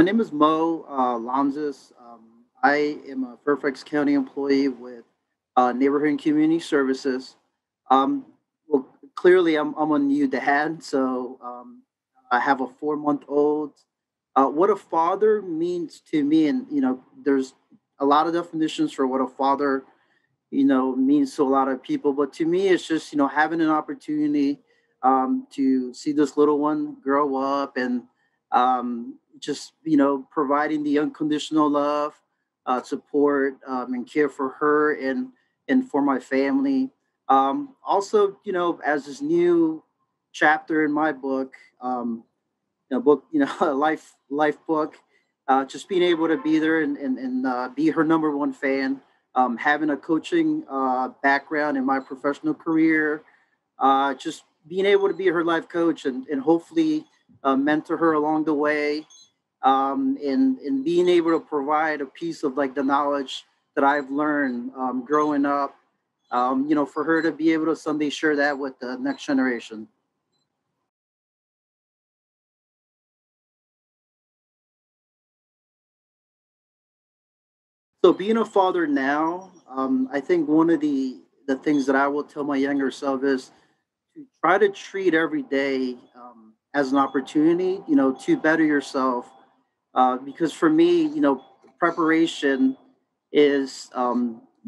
My name is Mo Lanzas. I am a Fairfax County employee with Neighborhood and Community Services. Um, well, clearly, I'm a new dad, so I have a 4 month old. What a father means to me, and there's a lot of definitions for what a father means to a lot of people. But to me, it's just having an opportunity to see this little one grow up and just providing the unconditional love, support, and care for her and for my family. Also, as this new chapter in my book, book, a life book. Just being able to be there and be her number one fan. Having a coaching background in my professional career, just being able to be her life coach and hopefully mentor her along the way, and being able to provide a piece of like the knowledge that I've learned growing up, for her to be able to someday share that with the next generation. So being a father now, I think one of the things that I will tell my younger self is to try to treat every day as an opportunity, to better yourself. Because for me, preparation is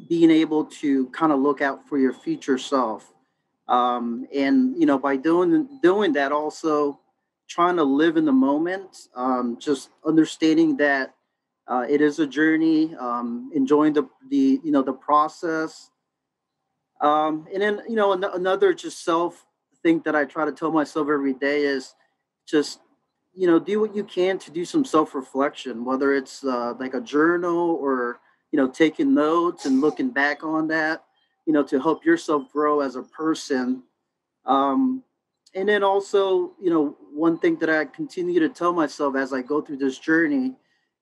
being able to kind of look out for your future self, and by doing that, also trying to live in the moment, just understanding that it is a journey, enjoying the process, and then another just self thing that I try to tell myself every day is just do what you can to do some self reflection, whether it's like a journal or taking notes and looking back on that, to help yourself grow as a person. Um, and then also, one thing that I continue to tell myself as I go through this journey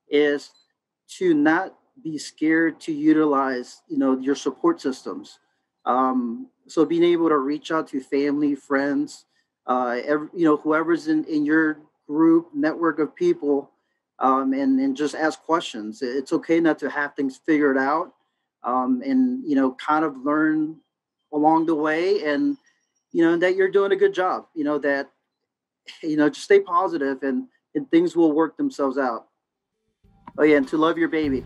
is to not be scared to utilize your support systems. So being able to reach out to family, friends, whoever's in your group network of people, and just ask questions. It's okay not to have things figured out, and kind of learn along the way, and that you're doing a good job. That just stay positive, and things will work themselves out. Oh yeah, and to love your baby.